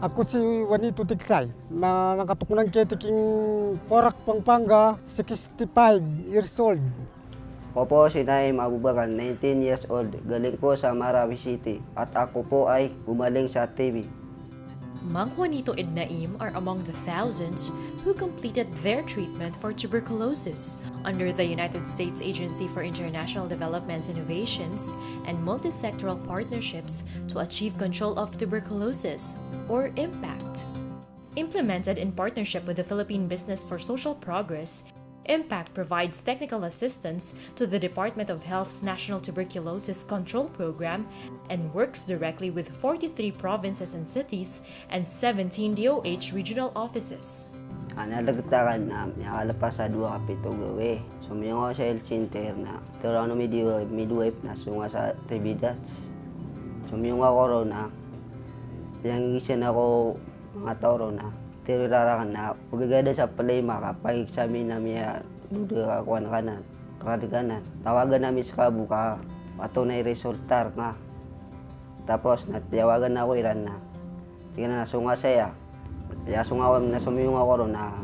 Ako si Juanito Tiksay, nakatukunan ketiking Porac, Pampanga, 65 years old. Ako po si Naim Abubakar, 19 years old, galing po sa Marawi City at ako po ay gumaling sa TB. Mang Juanito and Naim are among the thousands who completed their treatment for tuberculosis under the United States Agency for International Development's innovations and multisectoral partnerships to achieve control of tuberculosis, or IMPACT. Implemented in partnership with the Philippine Business for Social Progress, IMPACT provides technical assistance to the Department of Health's National Tuberculosis Control Program and works directly with 43 provinces and cities and 17 DOH regional offices. Nalagtakan na nakalapas sa 2 kapito gawi. Sumiyo ako sa health center na tira na midwife na sunga sa Tribidats. Sumiyo ako ro na pinangigisan ako mga tao na tirirakan na pagagada sa palay makapag-examine namin duda kakuan kanan, kanan. Tawagan namin sa kabuka, patunay resultar nga. Tapos natiyawagan na ako iran na. Tingnan na sunga saya. Kaya sunga na sumiyong ako ron na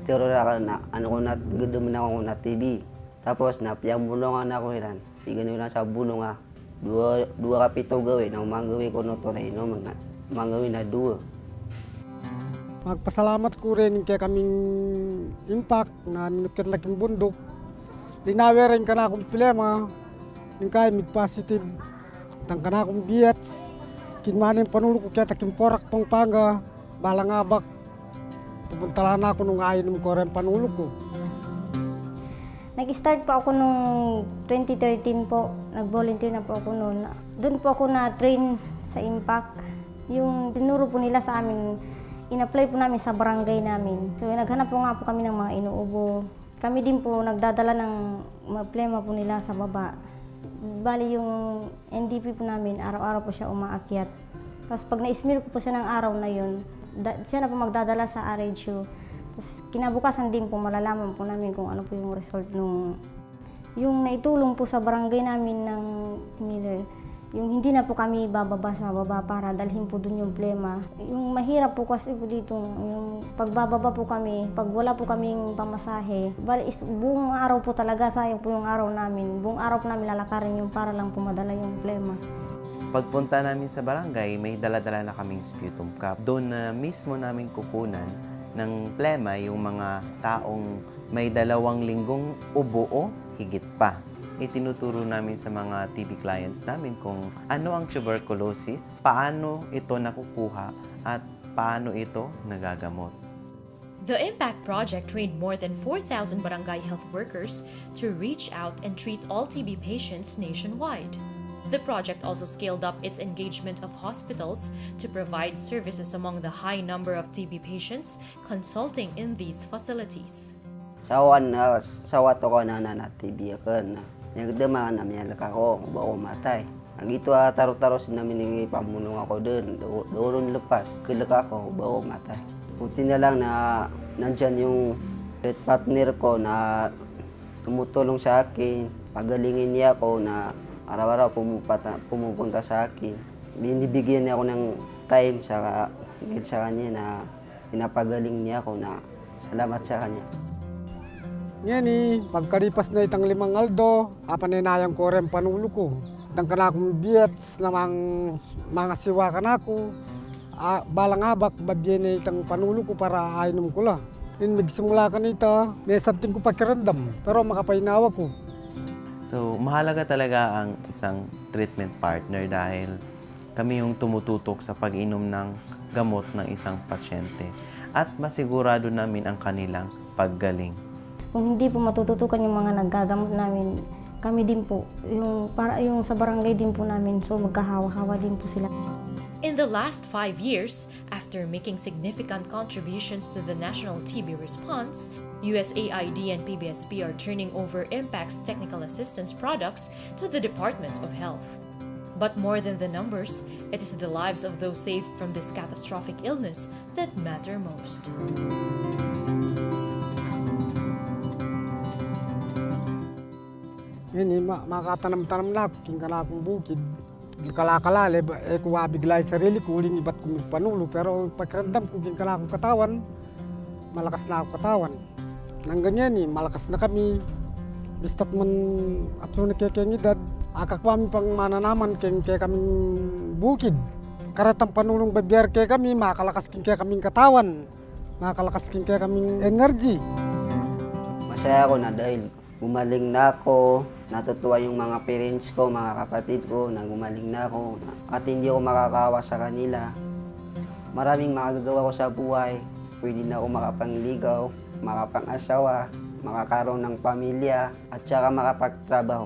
tirirakan na ano ko na gudumin ako na TV. Tapos napiyang bulungan ako iran. Tignan na sa bulong nga. Dua kapito gawin ang manggawin ko no to na manggawin na 2. Magpasalamat ko rin kaya kaming IMPACT na minukit laking bundok. Linawi rin ka na akong problema, yung kaya positive. Tang ka na akong biyat, kinmanin panulo ko kaya taking Porac, Pampanga, balangabak. Pupuntala na ako nung ayon ko rin panulo ko. Nag-start po ako nung 2013 po, nag-volunteer na po ako noon. Doon po ako na-train sa IMPACT. Yung tinuro po nila sa amin, in-apply po namin sa barangay namin. So naghanap po nga po kami ng mga inuubo. Kami din po nagdadala ng mga plema po nila sa baba. Bali yung NDP po namin, araw-araw po siya umaakyat. Tapos pag na-smear po siya ng araw na yun, siya na po magdadala sa RHU. Tapos kinabukasan din po malalaman po namin kung ano po yung result nung yung naitulong po sa barangay namin ng Miller. Yung hindi na po kami bababa sa baba para dalhin po dun yung plema. Yung mahirap po kasi po dito, yung pagbababa po kami, pag wala po kaming pamasahe, buong araw po talaga, sayang po yung araw namin. Buong araw po namin lalakarin yung para lang po madala yung plema. Pagpunta namin sa barangay, may dala-dala na kaming sputum cup. Doon na mismo namin kukunan ng plema yung mga taong may 2 linggong ubo o higit pa. Itinuturo namin sa mga TB clients namin kung ano ang tuberculosis, paano ito nakukuha, at paano ito nagagamot. The IMPACT project trained more than 4,000 barangay health workers to reach out and treat all TB patients nationwide. The project also scaled up its engagement of hospitals to provide services among the high number of TB patients consulting in these facilities. Sawan ko na TB ako na. Nagdama na miyan ako, bago matay. Ang ito taro-taro namin ng pamunong ako doon lepas, kilaka ako, bago matay. Buti na lang na nandyan yung partner ko na tumutulong sa akin, pagalingin niya ako na araw-araw pumupunta sa akin. Binibigyan niya ako ng time sa kanya na pinapagaling niya ako na salamat sa kanya. Ngayon pagkalipas na itang 5 aldo, apaninayang ko rin panulo ko. Dang ka na akong biyats na mga siwa ka na ako. Balangabak, babyan na itang panulo ko para ainom ko la. Yun, magsimula ka nito, may something ko pakiramdam, pero makapainawa ko. So, mahalaga talaga ang isang treatment partner dahil kami yung tumututok sa pag-inom ng gamot ng isang pasyente at masigurado namin ang kanilang paggaling. Kung hindi po matututukan yung mga naggagamot namin, kami din po, yung sa barangay din po namin, so magkahawa-hawa din po sila. In the last 5 years, after making significant contributions to the national TB response, USAID and PBSP are turning over IMPACT's technical assistance products to the Department of Health. But more than the numbers, it is the lives of those saved from this catastrophic illness that matter most. Ngayon, makatanam-tanam na ako, king ka na akong bukid. kalakala, kuha bigla yung sarili ko, uling iba't kong panulo. Pero pagkarandam ko, ginkala akong katawan, malakas na ako katawan. Nang ganyan malakas na kami. Bistat man at sunod kaya edad, akakwami pang mananaman kaya kaming bukid. Karatang panulong babiyar kaya kami, makakalakas kaya kaming katawan, makakalakas kaya kaming energy. Masaya ako na dahil gumaling na ako, natutuwa yung mga parents ko, mga kapatid ko na gumaling na ako at hindi ako makakawa sa kanila. Maraming magagawa ko sa buhay, pwede na ako makapangligaw, makapangasawa, makakaroon ng pamilya at saka makapagtrabaho.